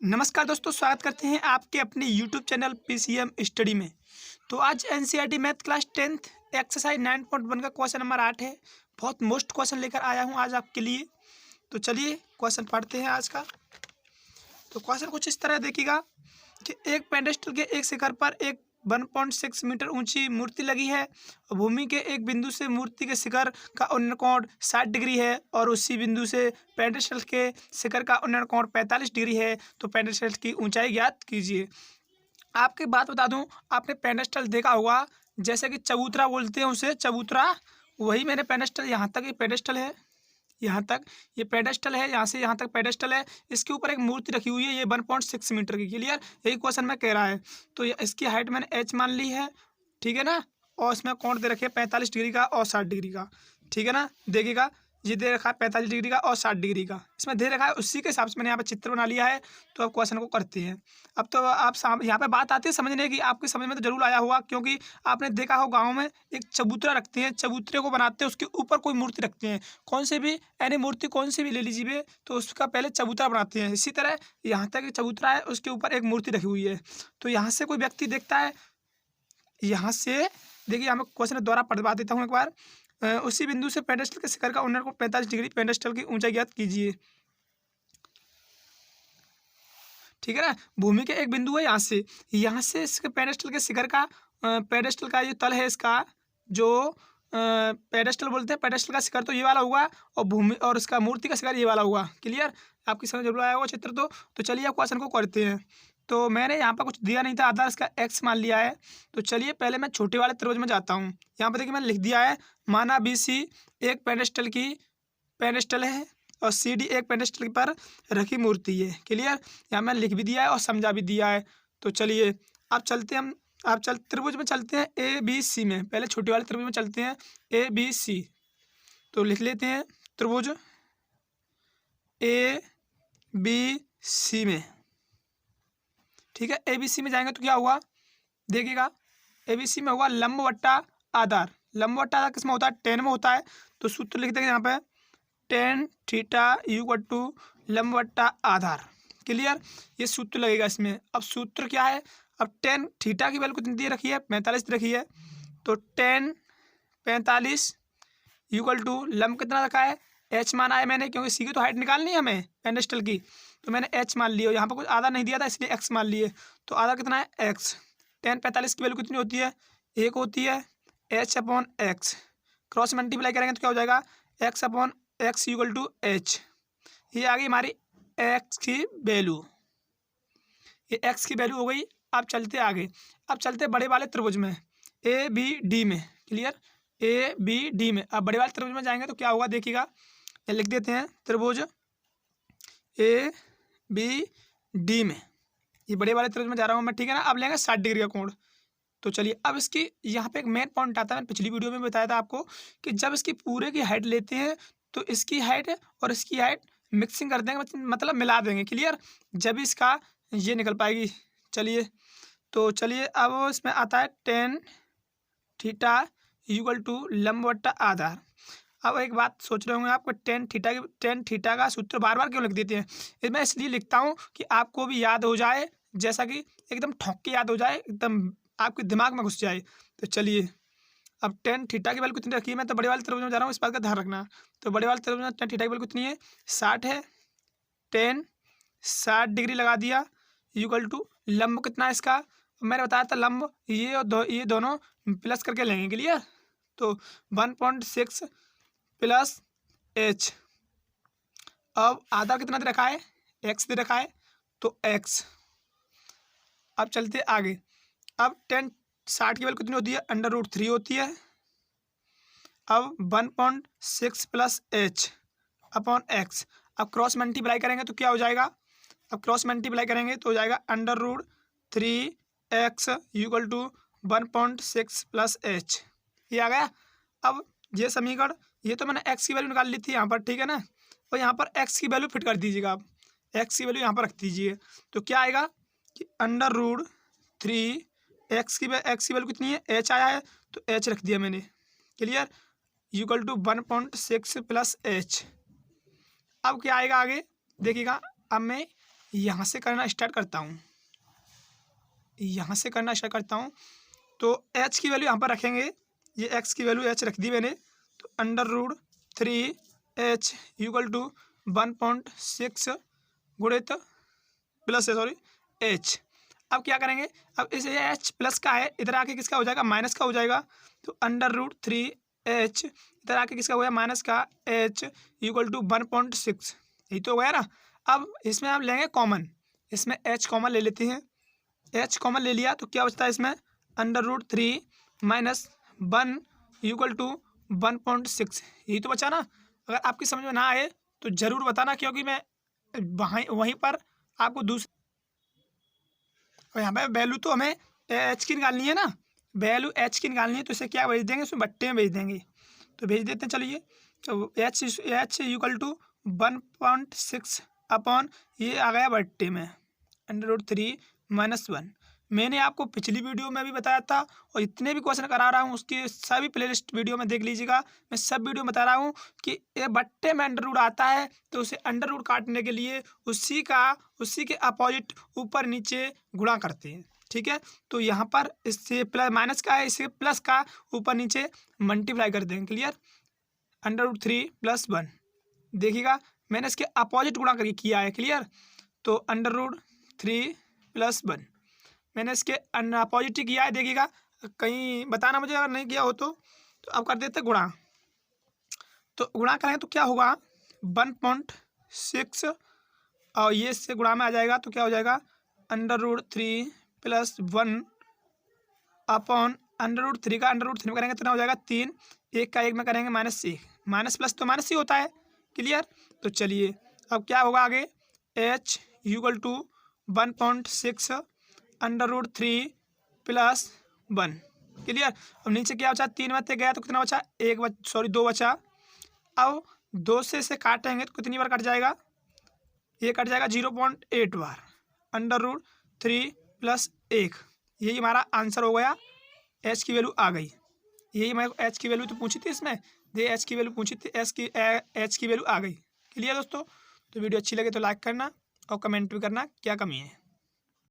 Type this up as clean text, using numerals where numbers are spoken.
नमस्कार दोस्तों, स्वागत करते हैं आपके अपने यूट्यूब चैनल पीसीएम स्टडी में। तो आज NCERT math class 10th exercise 9.1 का क्वेश्चन नंबर 8 है। बहुत मोस्ट क्वेश्चन लेकर आया हूं आज आपके लिए। तो चलिए क्वेश्चन पढ़ते हैं आज का। तो क्वेश्चन कुछ इस तरह देखिएगा कि एक पेडेस्टल के एक शिखर पर एक 1.6 मीटर ऊंची मूर्ति लगी है और भूमि के एक बिंदु से मूर्ति के शिखर का उन्नयन कोण 60 डिग्री है और उसी बिंदु से पेडेस्टल के शिखर का उन्नयन कोण 45 डिग्री है। तो पेडेस्टल की ऊंचाई ज्ञात कीजिए। आपकी बात बता दूं, आपने पेडेस्टल देखा होगा, जैसे कि चबूतरा बोलते हैं उसे, चबूतरा। वही मैंने पेडेस्टल, यहाँ तक ये पेडेस्टल है, यहाँ तक ये पेडेस्टल है, यहाँ से यहाँ तक पेडेस्टल है। इसके ऊपर एक मूर्ति रखी हुई है, ये 1.6 मीटर की। क्लियर, यही क्वेश्चन में कह रहा है। तो इसकी हाइट मैंने h मान ली है, ठीक है ना। और इसमें कोण दे रखे 45 डिग्री का और 60 डिग्री का, ठीक है ना। देखिएगा, ये दे रखा है 45 डिग्री का और 60 डिग्री का, इसमें दे रखा है। उसी के हिसाब से मैंने यहाँ पे चित्र बना लिया है। तो अब क्वेश्चन को करते हैं। अब तो आप यहाँ पे बात आती है समझने की, आपकी समझ में तो जरूर आया होगा, क्योंकि आपने देखा हो गाँव में एक चबूतरा रखते हैं, चबूतरे को बनाते हैं, उसके ऊपर कोई मूर्ति रखते हैं। कौन से भी यानी मूर्ति कौन सी भी ले लीजिए, तो उसका पहले चबूतरा बनाते हैं। इसी तरह यहाँ तक चबूतरा है, उसके ऊपर एक मूर्ति रखी हुई है। तो यहाँ से कोई व्यक्ति देखता है, यहाँ से देखिए, मैं क्वेश्चन द्वारा पढ़वा देता हूँ एक बार। उसी बिंदु से पेडेस्टल के शिखर का उन्नयन कोण 45 डिग्री, पेडेस्टल की ऊंचाई ज्ञात कीजिए, ठीक है ना। भूमि के एक बिंदु है, यहाँ से इसके पेडेस्टल के शिखर का, पेडेस्टल का जो तल है इसका, जो पेडेस्टल बोलते हैं, पेडेस्टल का शिखर तो ये वाला होगा और भूमि और इसका मूर्ति का शिखर ये वाला होगा। क्लियर, आपकी समझ जरूर आया होगा चित्र। तो चलिए आप क्वेश्चन को करते हैं। तो मैंने यहाँ पर कुछ दिया नहीं था, आधा इसका एक्स मान लिया है। तो चलिए पहले मैं छोटे वाले त्रिभुज में जाता हूँ। यहाँ पर देखिए मैंने लिख दिया है, माना BC एक पेडेस्टल है और CD एक पेडेस्टल पर रखी मूर्ति है। क्लियर, यहाँ मैंने लिख भी दिया है और समझा भी दिया है। तो चलिए अब चलते हैं त्रिभुज में चलते हैं ABC में। पहले छोटे वाले त्रिभुज में चलते हैं ABC। तो लिख लेते हैं त्रिभुज ABC में, ठीक है। ABC में जाएंगे तो क्या हुआ, देखिएगा, ABC में होगा लंब वट्टा आधार। लंब वट्टा आधार किस में होता है, tan में होता है। तो सूत्र लिख देंगे यहाँ पे, tan थीटा इक्वल टू लंब वट्टा आधार। क्लियर, ये सूत्र लगेगा इसमें। अब सूत्र क्या है, अब tan थीटा की वैल्यू कितनी दे रखी है, 45 रखी है। तो tan 45 इक्वल टू लंब कितना रखा है, h माना है मैंने, क्योंकि सी की तो हाइट निकालनी है हमें पेडेस्टल की। तो मैंने h मान लिया, यहाँ पर कुछ आधा नहीं दिया था इसलिए x मान लिए। तो आधा कितना है, x। tan 45 की वैल्यू कितनी होती है, 1 होती है, h/x। क्रॉस मल्टीप्लाई करेंगे तो क्या हो जाएगा, x/x इक्वल टू h। ये आ गई हमारी x की वैल्यू, ये x की वैल्यू हो गई। अब चलते आगे, अब चलते बड़े वाले त्रिभुज में ABD में। क्लियर, ABD में। अब बड़े वाले त्रिभुज में जाएंगे तो क्या होगा, देखिएगा, ये लिख देते हैं त्रिभुज ABD में। ये बड़े वाले त्रिभुज में जा रहा हूँ मैं, ठीक है ना। अब लेंगे 60 डिग्री का कोण। तो चलिए अब इसकी यहाँ पे एक मेन पॉइंट आता है, मैंने पिछली वीडियो में बताया था आपको कि जब इसकी पूरे की हाइट लेते हैं तो इसकी हाइट और इसकी हाइट मिक्सिंग कर देंगे, मतलब मिला देंगे। क्लियर, जब इसका ये निकल पाएगी। चलिए, तो चलिए अब इसमें आता है tan थीटा इक्वल टू लंब वट्टा आधार। अब एक बात सोच रहे होंगे आपको, tan थीटा का सूत्र बार बार क्यों लिख देते हैं। मैं इसलिए लिखता हूँ कि आपको भी याद हो जाए, जैसा कि एकदम ठोक के याद हो जाए, एकदम आपके दिमाग में घुस जाए। तो चलिए अब tan थीटा की वैल्यू कितनी रखी है, मैं तो बड़े वाले त्रिभुज में जा रहा हूँ, इस बात का ध्यान रखना। तो बड़े वाले त्रिभुज में tan थीटा की वैल्यू कितनी है, 60 है। tan 60 डिग्री लगा दिया इक्वल टू लंब कितना है इसका, मैंने बताया था लंब ये दोनों प्लस करके लेंगे। क्लियर, तो 1.6 प्लस h। अब आधा कितना दे रखा है, x दे रखा है, तो x। अब चलते आगे, अब tan 60 की वैल्यू कितनी होती है, √3 होती है। अब 1.6 प्लस h अपॉन x। अब क्रॉस मल्टीप्लाई करेंगे तो क्या हो जाएगा, अब क्रॉस मल्टीप्लाई करेंगे तो हो जाएगा √3x equal to 1.6 plus h। ये आ गया। अब ये समीकरण, ये तो मैंने x की वैल्यू निकाल ली थी यहाँ पर, ठीक है ना। और यहाँ पर x की वैल्यू फिट कर दीजिएगा आप, x की वैल्यू यहाँ पर रख दीजिए। तो क्या आएगा कि √3x की वैल्यू कितनी है, h आया है, तो h रख दिया मैंने। Clear, equal to 1.6 plus h। अब क्या आएगा आगे, देखिएगा। अब मैं यहाँ से करना स्टार्ट करता हूँ, यहाँ से करना स्टार्ट करता हूँ। तो एच की वैल्यू यहाँ पर रखेंगे, ये एक्स की वैल्यू एच रख दी मैंने। तो √3h इक्वल टू 1.6 गुणित प्लस एच। अब क्या करेंगे, अब इस एच प्लस का है, इधर आके किसका हो जाएगा, माइनस का हो जाएगा। तो √3h इधर आके किसका हो गया, माइनस का h इक्वल टू 1.6, यही तो हो गया ना। अब इसमें आप लेंगे कॉमन, इसमें h कॉमन ले लेते हैं। h कॉमन ले लिया तो क्या बचता है इसमें, √3 माइनस 1 इक्वल टू 1.6, यही तो बचा ना। अगर आपकी समझ में ना आए तो ज़रूर बताना, क्योंकि मैं वहीं पर आपको और यहाँ पे वैल्यू तो हमें एच की निकालनी है ना, वैल्यू एच की निकालनी है। तो इसे क्या भेज देंगे, उसमें बट्टे में भेज देंगे। तो भेज देते हैं, चलिए। तो एच इक्वल टू 1.6 अपॉन ये आ गया बट्टे में √3 माइनस 1। मैंने आपको पिछली वीडियो में भी बताया था, और इतने भी क्वेश्चन करा रहा हूँ उसके सभी प्लेलिस्ट वीडियो में देख लीजिएगा। मैं सब वीडियो में बता रहा हूँ कि ये बट्टे में अंडर आता है, तो उसे अंडर रूट काटने के लिए उसी के अपोजिट ऊपर नीचे गुणा करते हैं, ठीक है। तो यहाँ पर इससे प्लस माइनस का है, इससे प्लस का ऊपर नीचे मल्टीप्लाई कर देंगे, क्लियर। √3 + 1, देखिएगा मैंने इसके अपोजिट गुणा करके किया है, क्लियर। तो √3 + 1 मैंने इसके अपोजिट ही किया है, देखिएगा। कहीं बताना मुझे अगर नहीं किया हो तो अब कर देते गुणा। तो गुणा करेंगे तो क्या होगा, 1.6 और ये इससे गुणा में आ जाएगा, तो क्या हो जाएगा, √3 + 1 अपॉन √3 का √3 में करेंगे तो ना हो जाएगा 3, 1 का 1 में करेंगे -1, माइनस प्लस तो माइनस ही होता है, क्लियर। तो चलिए अब क्या होगा आगे, h इक्वल टू 1.6 √3 + 1, क्लियर। अब नीचे क्या बचा, 3 में गया तो कितना बचा, 2 बचा। अब 2 से इसे काटेंगे तो कितनी बार कट जाएगा, ये कट जाएगा 0.8 बार, √3 + 1, यही हमारा आंसर हो गया। एच की वैल्यू आ गई, यही मैं एच की वैल्यू तो पूछी थी इसमें, दे एच की वैल्यू पूछी थी, एच की वैल्यू आ गई, क्लियर दोस्तों। तो वीडियो अच्छी लगे तो लाइक करना और कमेंट भी करना क्या कमी है।